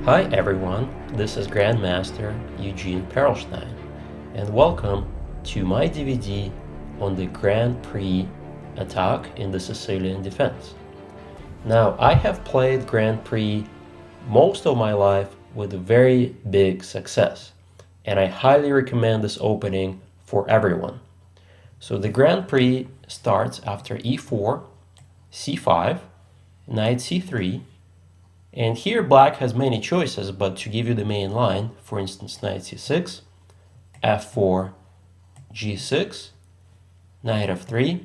Hi everyone, this is Grandmaster Eugene Perelshteyn, and welcome to my DVD on the Grand Prix Attack in the Sicilian Defense. Now, I have played Grand Prix most of my life with very big success, and I highly recommend this opening for everyone. So the Grand Prix starts after e4, c5, knight c3, and here black has many choices, but to give you the main line, for instance, knight c6, f4, g6, knight f3,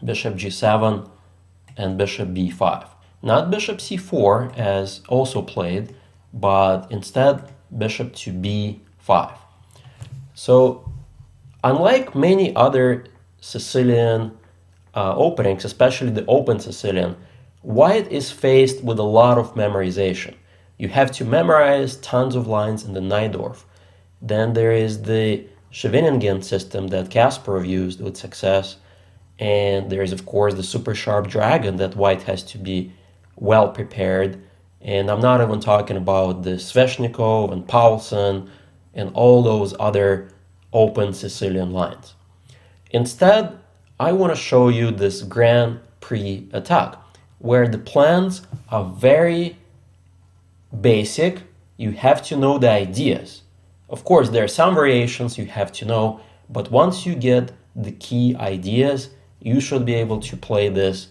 bishop g7, and bishop b5. Not bishop c4 as also played, but instead bishop to b5. So unlike many other Sicilian openings, especially the open Sicilian, white is faced with a lot of memorization. You have to memorize tons of lines in the Najdorf. Then there is the Sicilian system that Kasparov used with success. And there is, of course, the super sharp dragon that white has to be well prepared. And I'm not even talking about the Sveshnikov and Paulsen and all those other open Sicilian lines. Instead, I want to show you this Grand Prix attack, where the plans are very basic. You have to know the ideas. Of course, there are some variations you have to know, but once you get the key ideas, you should be able to play this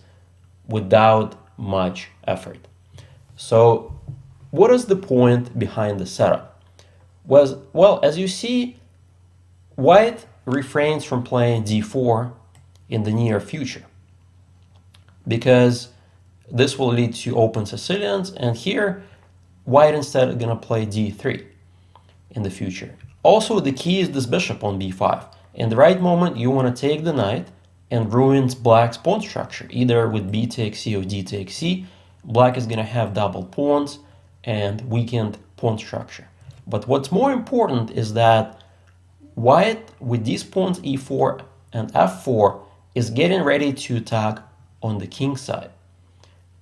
without much effort. So what is the point behind the setup? Well, as you see, white refrains from playing d4 in the near future, because this will lead to open Sicilians, and here white instead is going to play d3 in the future. Also, the key is this bishop on b5. In the right moment, you want to take the knight and ruin black's pawn structure, either with b takes c or d takes c. Black is going to have double pawns and weakened pawn structure. But what's more important is that white, with these pawns e4 and f4, is getting ready to attack on the king side.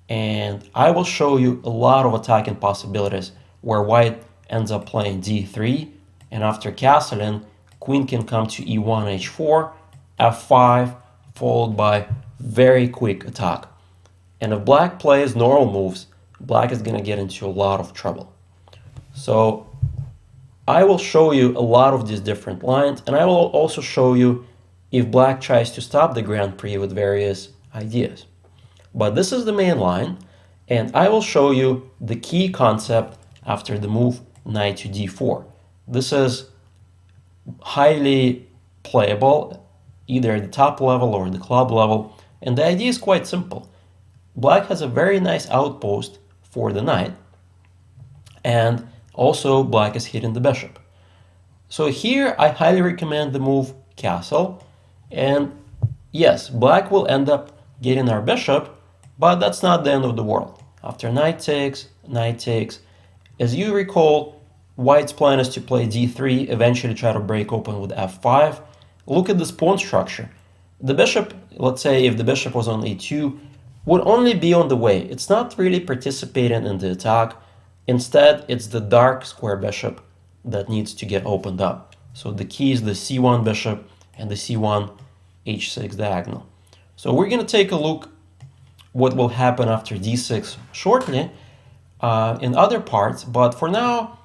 And I will show you a lot of attacking possibilities where white ends up playing d3, and after castling, queen can come to e1, h4, f5, followed by very quick attack. And if black plays normal moves, black is going to get into a lot of trouble. So I will show you a lot of these different lines, and I will also show you if black tries to stop the Grand Prix with various ideas. But this is the main line, and I will show you the key concept after the move knight to d4. This is highly playable, either at the top level or the club level, and the idea is quite simple. Black has a very nice outpost for the knight, and also black is hitting the bishop. So here I highly recommend the move castle, and yes, black will end up getting our bishop, but that's not the end of the world. After knight takes, as you recall, white's plan is to play d3, eventually try to break open with f5. Look at this pawn structure. The bishop, let's say if the bishop was on e2, would only be on the way. It's not really participating in the attack. Instead, it's the dark square bishop that needs to get opened up. So the key is the c1 bishop and the c1 h6 diagonal. So we're going to take a look what will happen after d6 shortly in other parts, but for now,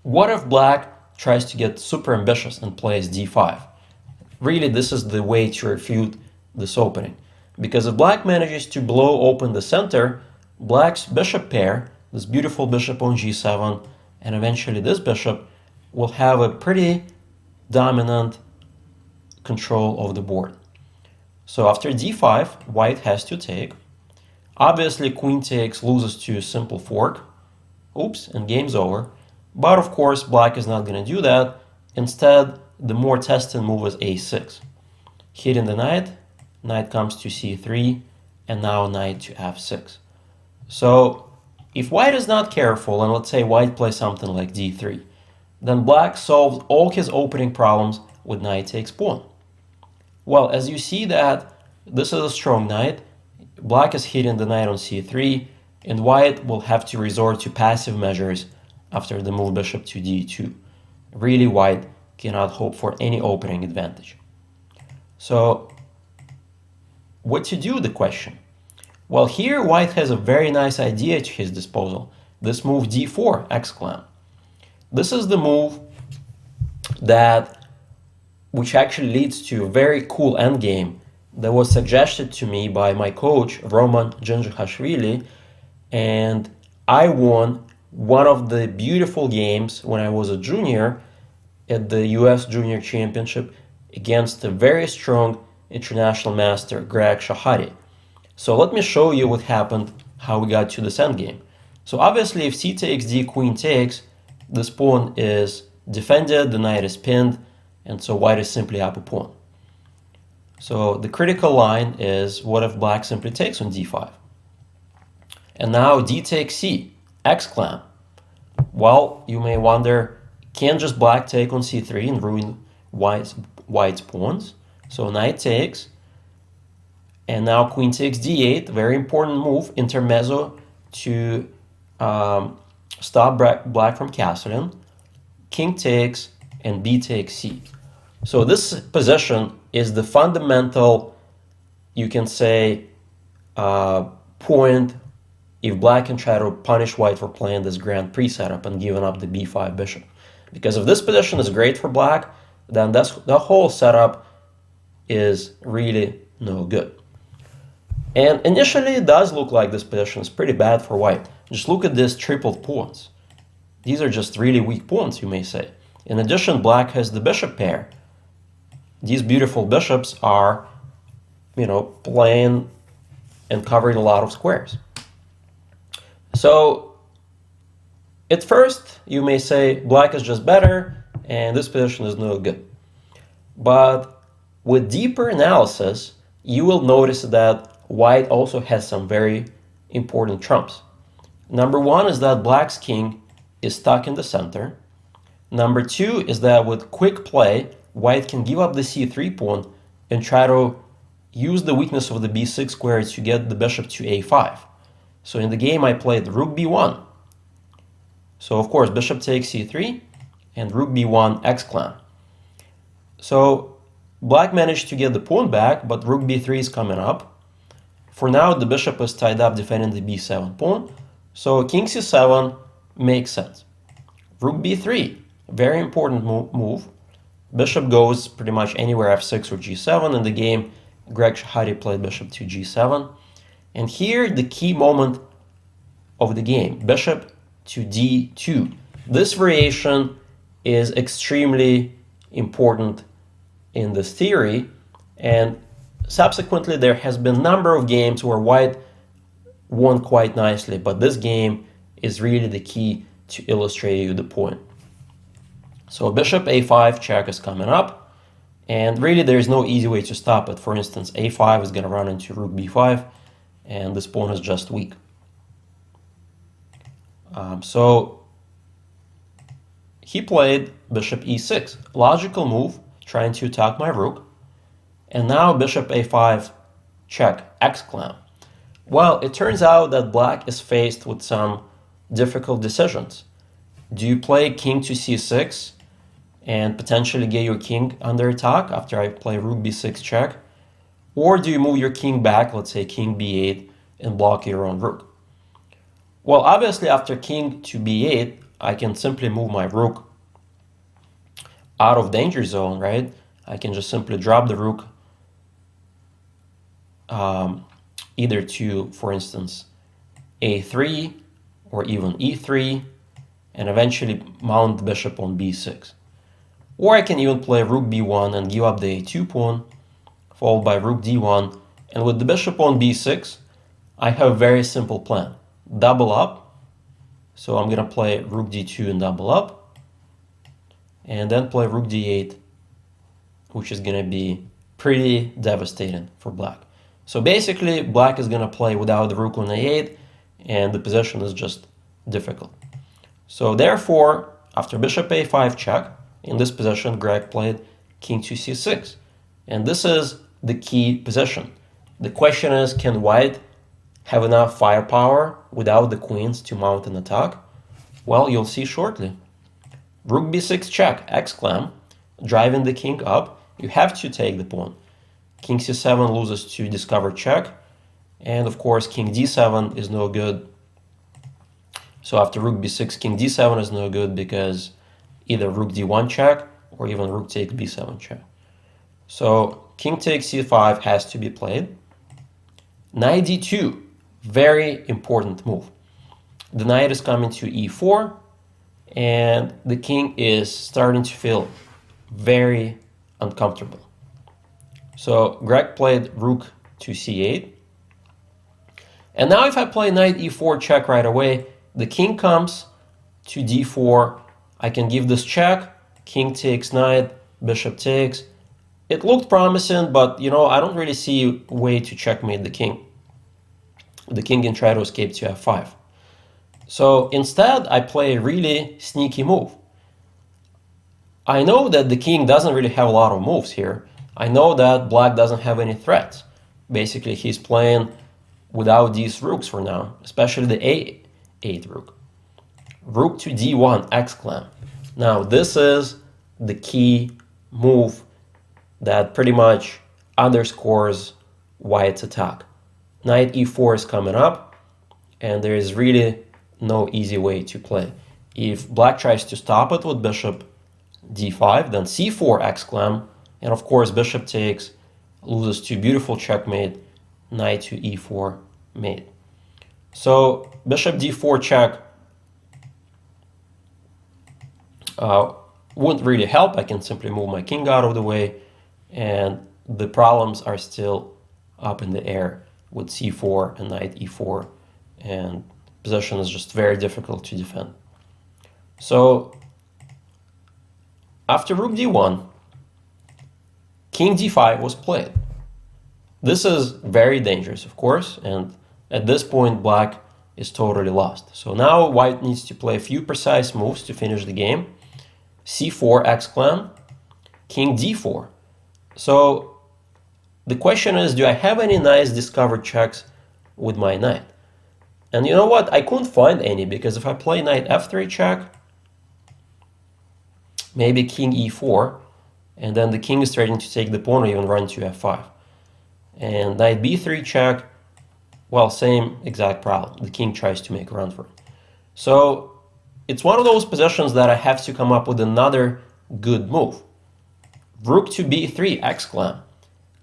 what if black tries to get super ambitious and plays d5? Really, this is the way to refute this opening, because if black manages to blow open the center, black's bishop pair, this beautiful bishop on g7, and eventually this bishop, will have a pretty dominant control of the board. So after d5, white has to take. Obviously, queen takes loses to a simple fork. Oops, and game's over. But of course, black is not going to do that. Instead, the more tested move is a6. Hitting the knight, knight comes to c3, and now knight to f6. So if white is not careful, and let's say white plays something like d3, then black solves all his opening problems with knight takes pawn. Well, as you see that this is a strong knight, black is hitting the knight on c3, and white will have to resort to passive measures after the move bishop to d2. Really, white cannot hope for any opening advantage. So what to do, the question? Well, here white has a very nice idea to his disposal. This move d4 exclam. This is the move which actually leads to a very cool endgame that was suggested to me by my coach Roman Djindjikhashvili, and I won one of the beautiful games when I was a junior at the US Junior Championship against a very strong international master, Greg Shahari. So let me show you what happened, how we got to this endgame. So obviously if c takes d, queen takes, this pawn is defended, the knight is pinned, and so white is simply up a pawn. So the critical line is, what if black simply takes on d5? And now d takes c, exclam. Well, you may wonder, can just black take on c3 and ruin white's pawns? So knight takes, and now queen takes d8, very important move, intermezzo to stop black from castling. King takes, and b takes c. So this position is the fundamental, you can say, point if black can try to punish white for playing this Grand Prix setup and giving up the b5 bishop. Because if this position is great for black, then the whole setup is really no good. And initially it does look like this position is pretty bad for white. Just look at these tripled pawns. These are just really weak pawns, you may say. In addition, black has the bishop pair. These beautiful bishops are, playing and covering a lot of squares. So at first, you may say black is just better and this position is no good. But with deeper analysis, you will notice that white also has some very important trumps. Number one is that black's king is stuck in the center. Number two is that with quick play, white can give up the c3 pawn and try to use the weakness of the b6 square to get the bishop to a5. So in the game I played rook b1. So of course bishop takes c3 and rook b1 exclam. So black managed to get the pawn back, but rook b3 is coming up. For now the bishop is tied up defending the b7 pawn, so king c7 makes sense. Rook b3, very important move. Bishop goes pretty much anywhere f6 or g7. In the game, Greg Shahari played bishop to g7. And here the key moment of the game, bishop to d2. This variation is extremely important in this theory, and subsequently there has been a number of games where white won quite nicely, but this game is really the key to illustrate you the point. So bishop a5 check is coming up, and really there is no easy way to stop it. For instance, a5 is going to run into rook b5, and this pawn is just weak. So he played bishop e6, logical move, trying to attack my rook. And now bishop a5 check, exclam. Well, it turns out that black is faced with some difficult decisions. Do you play king to c6 and potentially get your king under attack after I play rook b6 check? Or do you move your king back, let's say king b8, and block your own rook? Well, obviously after king to b8, I can simply move my rook out of danger zone, right? I can just simply drop the rook either to, for instance, a3 or even e3, and eventually mount the bishop on b6. Or I can even play rook b1 and give up the a2 pawn, followed by rook d1. And with the bishop on b6, I have a very simple plan. Double up. So I'm going to play rook d2 and double up. And then play rook d8, which is going to be pretty devastating for black. So basically, black is going to play without the rook on a8, and the position is just difficult. So therefore, after bishop a5 check, in this position, Greg played king to c6. And this is the key position. The question is, can white have enough firepower without the queens to mount an attack? Well, you'll see shortly. Rook b6 check, exclam, driving the king up. You have to take the pawn. King c7 loses to discover check. And of course, king d7 is no good. So after rook b6, king d7 is no good because either rook d1 check or even rook takes b7 check. So king takes c5 has to be played. Knight d2, very important move. The knight is coming to e4, and the king is starting to feel very uncomfortable. So Greg played rook to c8. And now if I play knight e4 check right away, the king comes to d4. I can give this check, king takes knight, bishop takes. It looked promising, but I don't really see a way to checkmate the king. The king can try to escape to f5. So instead, I play a really sneaky move. I know that the king doesn't really have a lot of moves here. I know that black doesn't have any threats. Basically, he's playing without these rooks for now, especially the a8 rook. Rook to d1, exclam. Now, this is the key move that pretty much underscores white's attack. Knight e4 is coming up, and there is really no easy way to play. If black tries to stop it with bishop d5, then c4 exclam, and of course bishop takes, loses to beautiful checkmate, knight to e4 mate. So bishop d4 check wouldn't really help. I can simply move my king out of the way, and the problems are still up in the air with c4 and knight e4, and position is just very difficult to defend. So after rook d1, king d5 was played. This is very dangerous, of course, and at this point black is totally lost. So now white needs to play a few precise moves to finish the game. c4 exclam, king d4. So the question is, do I have any nice discovered checks with my knight? And you know what? I couldn't find any, because if I play knight f3 check, maybe king e4, and then the king is threatening to take the pawn or even run to f5. And knight b3 check, well, same exact problem. The king tries to make a run for it. So it's one of those positions that I have to come up with another good move. Rook to b3 exclam,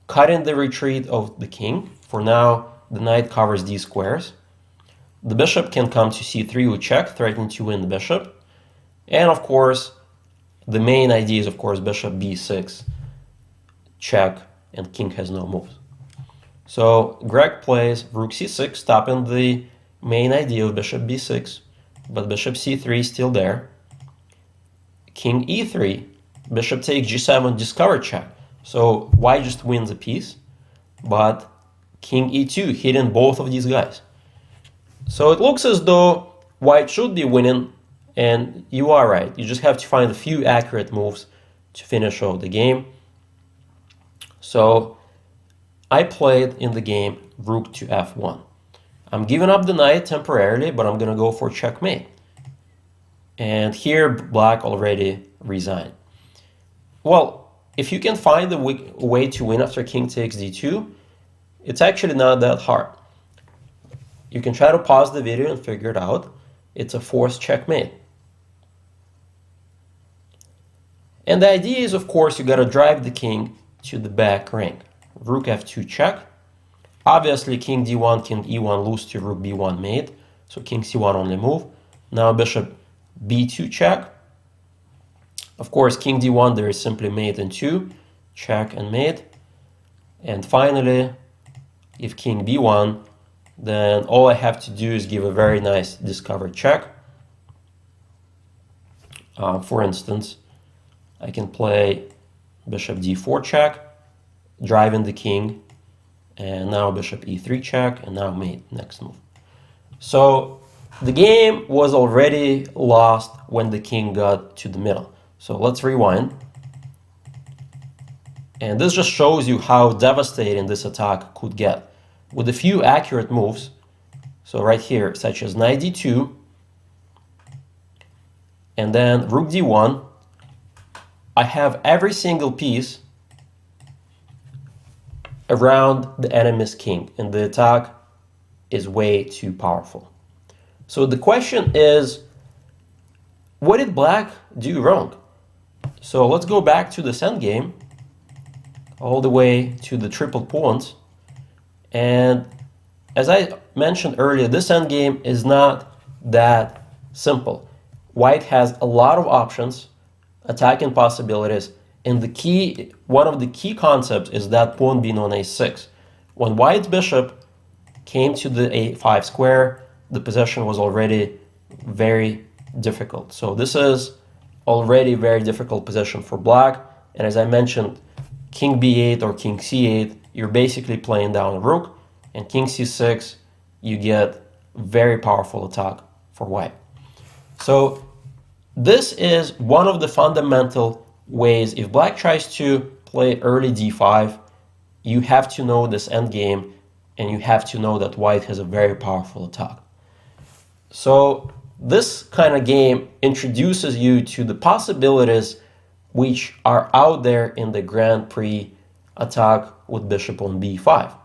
cutting the retreat of the king. For now, the knight covers these squares. The bishop can come to c3 with check, threatening to win the bishop. And of course, the main idea is, of course, bishop b6, check, and king has no moves. So Greg plays rook c6, stopping the main idea of bishop b6, but bishop c3 is still there. King e3, bishop takes g7, discover check. So white just wins a piece, but king e2 hitting both of these guys. So it looks as though white should be winning, and you are right. You just have to find a few accurate moves to finish off the game. So I played in the game rook to f1. I'm giving up the knight temporarily, but I'm going to go for checkmate. And here black already resigned. Well, if you can find a way to win after king takes d2, it's actually not that hard. You can try to pause the video and figure it out. It's a forced checkmate. And the idea is, of course, you got to drive the king to the back rank. Rook f2 check. Obviously, king d1, king e1 lose to rook b1 mate. So king c1 only move. Now bishop b2 check. Of course, king d1, there is simply mate and 2. Check and mate. And finally, if king b1, then all I have to do is give a very nice discovered check. For instance, I can play bishop d4 check, driving the king, and now bishop e3 check, and now mate, next move. So the game was already lost when the king got to the middle. So let's rewind. And this just shows you how devastating this attack could get. With a few accurate moves, So right here, such as knight d2, and then rook d1, I have every single piece around the enemy's king, and the attack is way too powerful. So the question is, what did black do wrong? So let's go back to this endgame, all the way to the triple pawns. And as I mentioned earlier, this endgame is not that simple. White has a lot of options, attacking possibilities, and one of the key concepts is that pawn being on a6. When white's bishop came to the a5 square, the position was already very difficult. So this is already a very difficult position for black. And as I mentioned, king b8 or king c8, you're basically playing down a rook, and king c6, you get very powerful attack for white. So this is one of the fundamental ways. If black tries to play early d5, you have to know this endgame, and you have to know that white has a very powerful attack. So this kind of game introduces you to the possibilities which are out there in the Grand Prix attack with bishop on b5.